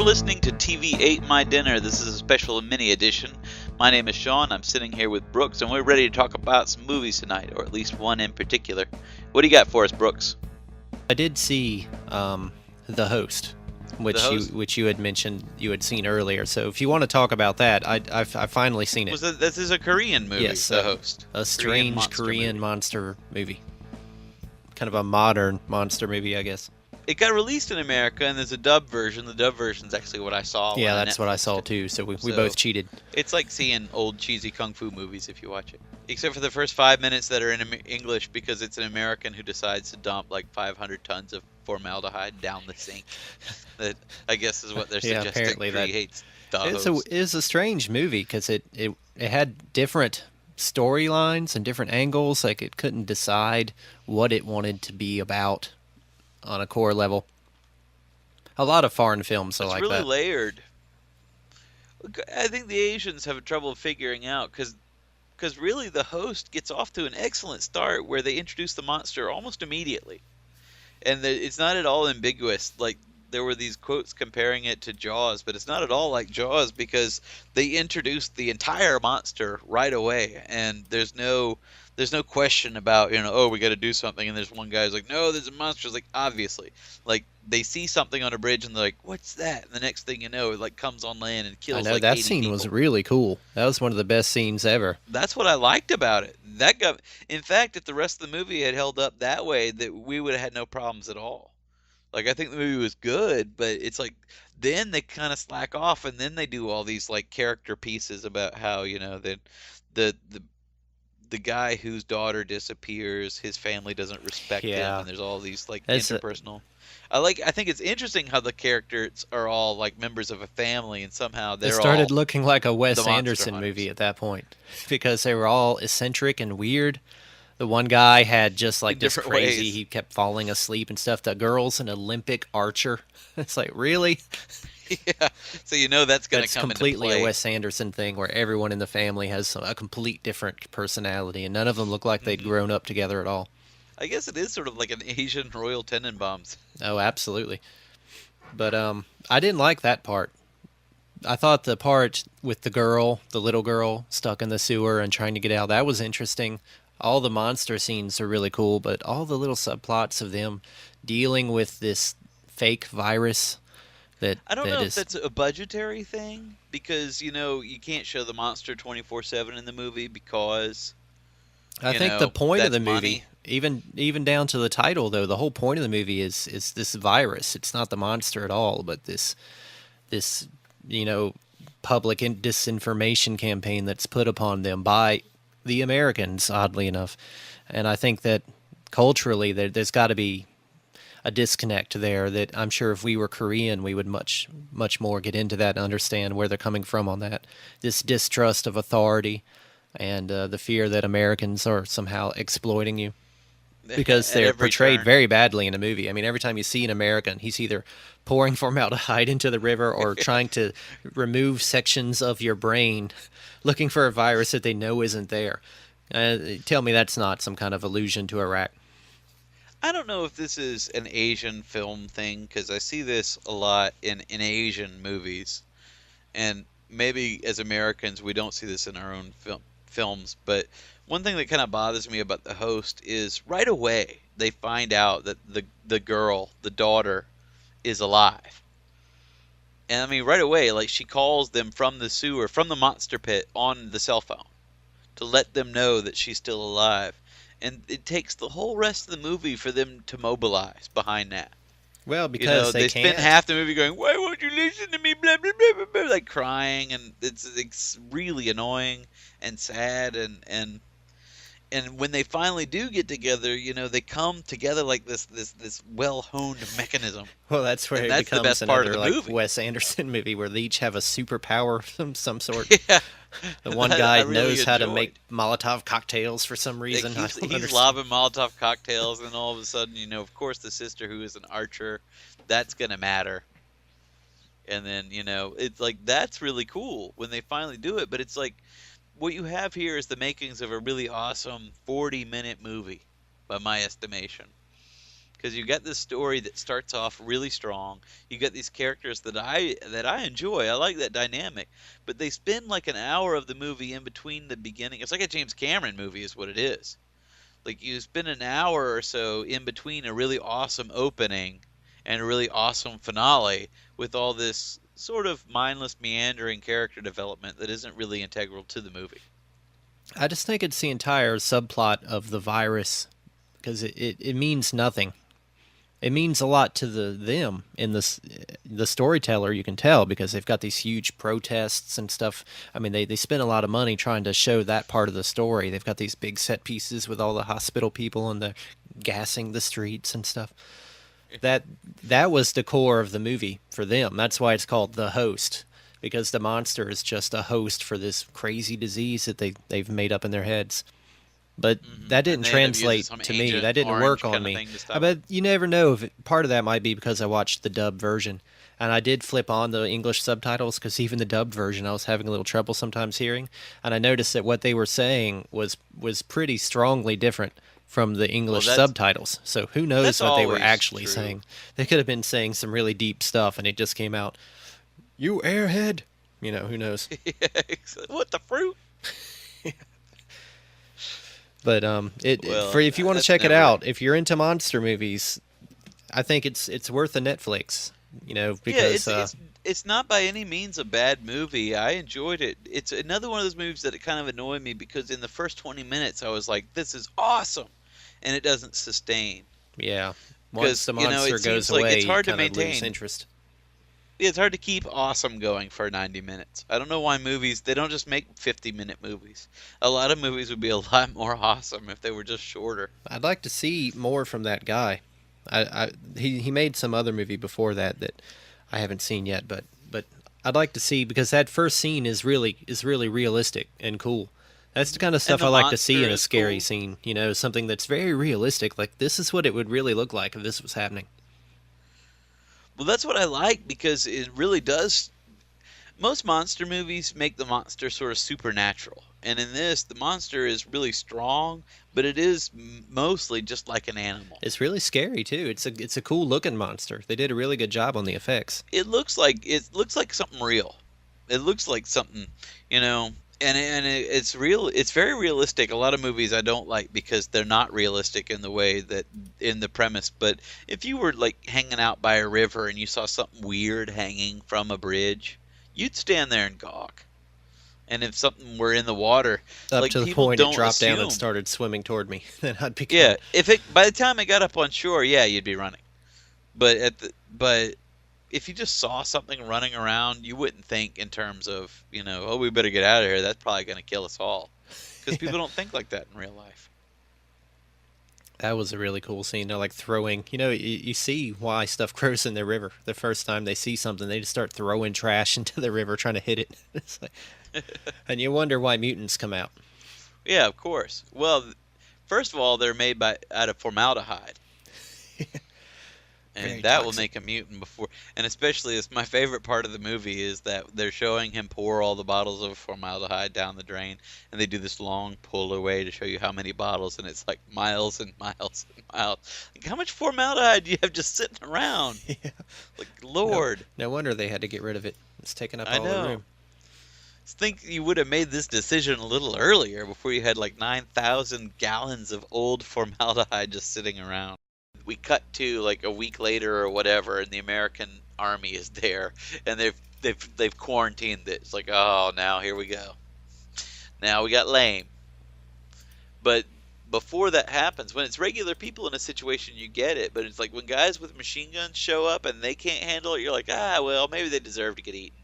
listening to TV Ate My Dinner. This is a special mini edition. My name is Sean. I'm sitting here with Brooks, and we're ready to talk about some movies tonight, or at least one in particular. What do you got for us, Brooks? I did see The Host, which you had mentioned you had seen earlier. So if you want to talk about that, I've finally seen it. This is a Korean movie, yes, The Host. A strange Korean monster movie. Kind of a modern monster movie, I guess. It got released in America, and there's a dub version. The dub version's actually what I saw. Yeah, that's what I saw too, so we both cheated. It's like seeing old cheesy kung fu movies if you watch it. Except for the first 5 minutes that are in English, because it's an American who decides to dump like 500 tons of formaldehyde down the sink. That, I guess, is what they're suggesting. Apparently creates The Host. It's a strange movie, because it had different storylines and different angles. Like, it couldn't decide what it wanted to be about on a core level. A lot of foreign films are like that. It's really layered. I think the Asians have trouble figuring out, because really The Host gets off to an excellent start where they introduce the monster almost immediately. And it's not at all ambiguous. Like, there were these quotes comparing it to Jaws, but it's not at all like Jaws, because they introduced the entire monster right away, and there's no question about, we got to do something, and there's one guy who's like, no, there's a monster. It's like, obviously. Like, they see something on a bridge, and they're like, what's that? And the next thing you know, it like comes on land and kills. I know, like that scene was really cool. That was one of the best scenes ever. That's what I liked about it. In fact, if the rest of the movie had held up that way, that we would have had no problems at all. Like, I think the movie was good, but it's like, then they kind of slack off, and then they do all these like character pieces about how, the guy whose daughter disappears, his family doesn't respect him, and there's all these like interpersonal. I think it's interesting how the characters are all like members of a family, and somehow it started looking like a Wes Anderson movie at that point, because they were all eccentric and weird. The one guy had just like this crazy ways. He kept falling asleep and stuff. The girl's an Olympic archer. It's like, really? Yeah, so that's going to come into play. It's completely a Wes Anderson thing, where everyone in the family has a complete different personality, and none of them look like they'd grown up together at all. I guess it is sort of like an Asian Royal Tenenbaums. Oh, absolutely. But I didn't like that part. I thought the part with the little girl stuck in the sewer and trying to get out, that was interesting. All the monster scenes are really cool, but all the little subplots of them dealing with this fake virus. I don't know if that's a budgetary thing, because, you can't show the monster 24/7 in the movie because, I think the point of the movie, even down to the title, though, the whole point of the movie is this virus. It's not the monster at all, but this public disinformation campaign that's put upon them by the Americans, oddly enough. And I think that culturally there's got to be a disconnect there that I'm sure if we were Korean, we would much more get into that and understand where they're coming from on that. This distrust of authority and the fear that Americans are somehow exploiting you, because they're portrayed very badly in the movie. I mean, every time you see an American, he's either pouring formaldehyde into the river or trying to remove sections of your brain, looking for a virus that they know isn't there. Tell me that's not some kind of allusion to Iraq. I don't know if this is an Asian film thing, because I see this a lot in Asian movies, and maybe as Americans we don't see this in our own films, but one thing that kind of bothers me about The Host is right away they find out that the girl, the daughter, is alive. And I mean, right away, like, she calls them from the sewer, from the monster pit, on the cell phone to let them know that she's still alive. And it takes the whole rest of the movie for them to mobilize behind that. Well, because they spend half the movie going, "Why won't you listen to me?" Blah blah blah blah, blah, like crying, and it's really annoying and sad. And when they finally do get together, they come together like this well-honed mechanism. Well, that's where it becomes another like Wes Anderson movie where they each have a superpower of some sort. Yeah. The one guy knows how to make Molotov cocktails for some reason. He's lobbing Molotov cocktails, and all of a sudden, of course, the sister who is an archer, that's going to matter. And then, it's like, that's really cool when they finally do it. But it's like, what you have here is the makings of a really awesome 40-minute movie, by my estimation. because you got this story that starts off really strong. You got these characters that I enjoy. I like that dynamic, but they spend like an hour of the movie in between the beginning. It's like a James Cameron movie, is what it is. Like you spend an hour or so in between a really awesome opening and a really awesome finale with all this sort of mindless meandering character development that isn't really integral to the movie. I just think it's the entire subplot of the virus because it means nothing. It means a lot to them in this the storyteller. You can tell because they've got these huge protests and stuff. I mean, they spend a lot of money trying to show that part of the story. They've got these big set pieces with all the hospital people and the gassing the streets and stuff. That that was the core of the movie for them. That's why it's called The Host, because the monster is just a host for this crazy disease that they've made up in their heads. But that And didn't they end up using translate some to me. Agent That didn't Orange work on kind of me. thing to I stop it. bet you never know if part of that might be because I watched the dubbed version, and I did flip on the English subtitles because even the dubbed version I was having a little trouble sometimes hearing, and I noticed that what they were saying was pretty strongly different from the Well, English subtitles. So who knows that's what they were always actually true. saying? They could have been saying some really deep stuff, and it just came out, "You airhead." You know, who knows? What the fruit? But it Well, for if you want to that's check it never. out, if you're into monster movies, I think it's worth a Netflix. You know, Yeah, because it's not by any means a bad movie. I enjoyed it. It's another one of those movies that it kind of annoyed me because in the first 20 minutes I was like, "This is awesome," and it doesn't sustain. yeah, once Because the monster it goes seems like away, it's you hard to kind of lose maintain. interest. It's hard to keep awesome going for 90 minutes. I don't know why movies, they don't just make 50-minute movies. A lot of movies would be a lot more awesome if they were just shorter. I'd like to see more from that guy. He made some other movie before that that I haven't seen yet, but I'd like to see because that first scene is really realistic and cool. That's the kind of And stuff the I like to see monster in a is scary cool. scene. You know, something that's very realistic. Like this is what it would really look like if this was happening. Well, that's what I like because it really does. Most monster movies make the monster sort of supernatural. And in this, the monster is really strong, but it is mostly just like an animal. It's really scary too. It's a cool looking monster. They did a really good job on the effects. It looks like something real. It looks like something, you know, it's real. It's very realistic. A lot of movies I don't like because they're not realistic in the way that in the premise. But if you were like hanging out by a river and you saw something weird hanging from a bridge, you'd stand there and gawk. And if something were in the water, Up like to the people point it don't dropped down and assume. started swimming toward me, then I'd be Yeah, gone. if it by the time it got up on shore, yeah, you'd be running. But if you just saw something running around, you wouldn't think in terms of, oh, we better get out of here. That's probably going to kill us all. Because Yeah. people don't think like that in real life. That was a really cool scene. They're like throwing, you see why stuff grows in the river. The first time they see something, they just start throwing trash into the river trying to hit it. It's like, and you wonder why mutants come out. Yeah, of course. Well, first of all, they're made out of formaldehyde. Very And that will toxic. make a mutant before. And especially, it's my favorite part of the movie is that they're showing him pour all the bottles of formaldehyde down the drain, and they do this long pull away to show you how many bottles, and it's like miles and miles and miles. Like, how much formaldehyde do you have just sitting around? Yeah. Like, No, Lord, no wonder they had to get rid of it. It's taking up I all the know. room. Think you would have made this decision a little earlier before you had like 9,000 gallons of old formaldehyde just sitting around. We cut to like a week later or whatever, and the American army is there, and they've quarantined it. It's like, oh, now here we go. Now we got lame. But before that happens, when it's regular people in a situation, you get it. But it's like when guys with machine guns show up and they can't handle it, you're like, ah, well, maybe they deserve to get eaten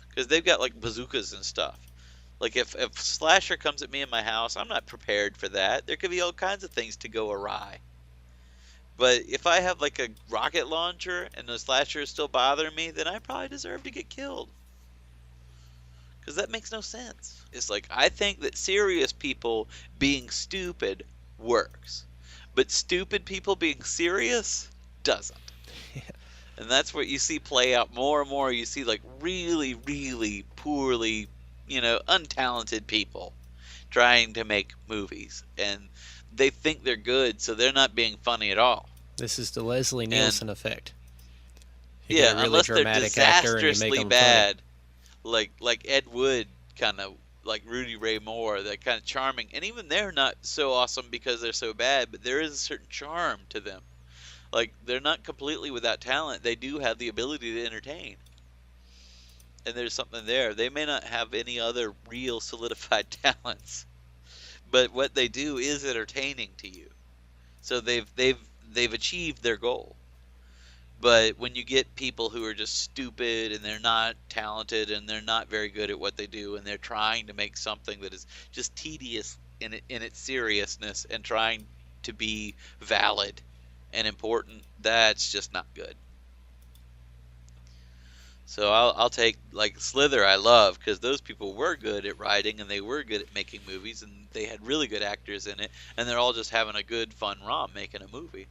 because they've got like bazookas and stuff. Like if Slasher comes at me in my house, I'm not prepared for that. There could be all kinds of things to go awry. But if I have like a rocket launcher and the Slasher is still bothering me, then I probably deserve to get killed. Because that makes no sense. It's like, I think that serious people being stupid works. But stupid people being serious doesn't. And that's what you see play out more and more. You see like really, really poorly, untalented people trying to make movies. And they think they're good, so they're not being funny at all. This is the Leslie And Nielsen effect. You get yeah, a really unless they're dramatic actor and you make disastrously them funny. bad, like Ed Wood, kind of like Rudy Ray Moore, they're kind of charming, and even they're not so awesome because they're so bad, but there is a certain charm to them. Like, they're not completely without talent. They do have the ability to entertain. And there's something there. They may not have any other real solidified talents, but what they do is entertaining to you. So they've achieved their goal. But when you get people who are just stupid and they're not talented and they're not very good at what they do and they're trying to make something that is just tedious in its seriousness and trying to be valid and important, that's just not good. So I'll take, like, Slither. I love, because those people were good at writing and they were good at making movies and they had really good actors in it, and they're all just having a good fun romp making a movie.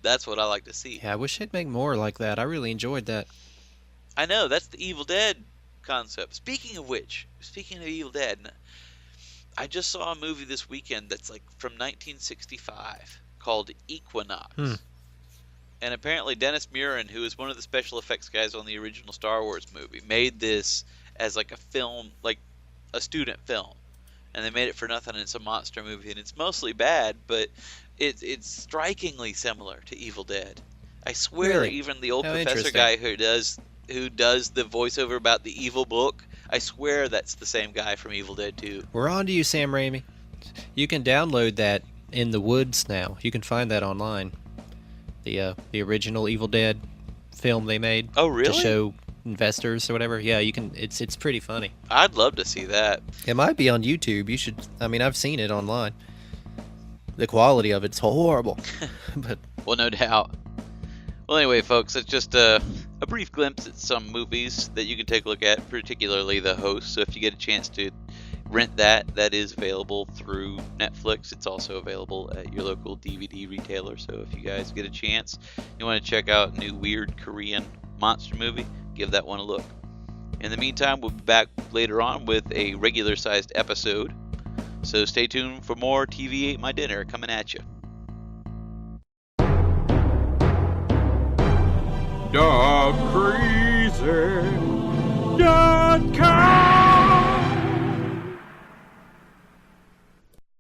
That's what I like to see. Yeah, I wish they'd make more like that. I really enjoyed that. I know, that's the Evil Dead concept. Speaking of which, speaking of Evil Dead, I just saw a movie this weekend that's like from 1965 called Equinox. And apparently Dennis Muren, who is one of the special effects guys on the original Star Wars movie, made this as like a film, like a student film. And they made it for nothing, and it's a monster movie, and it's mostly bad, but it's strikingly similar to Evil Dead. I swear, Really? even the old How professor interesting. guy who does the voiceover about the evil book, I swear that's the same guy from Evil Dead 2. We're on to you, Sam Raimi. You can download that in the woods now. You can find that online. The original Evil Dead film they made Oh, to really? show investors or whatever. Yeah, you can. It's pretty funny. I'd love to see that. It might be on YouTube. You should. I mean, I've seen it online. The quality of it's horrible, but Well, no doubt. Well, anyway, folks, it's just a brief glimpse at some movies that you can take a look at, particularly The Host. So if you get a chance to rent that, that is available through Netflix. It's also available at your local DVD retailer. So if you guys get a chance, you want to check out a new weird Korean monster movie, give that one a look. In the meantime, we'll be back later on with a regular-sized episode. So stay tuned for more TV Ate My Dinner coming at you. dogcrazy.com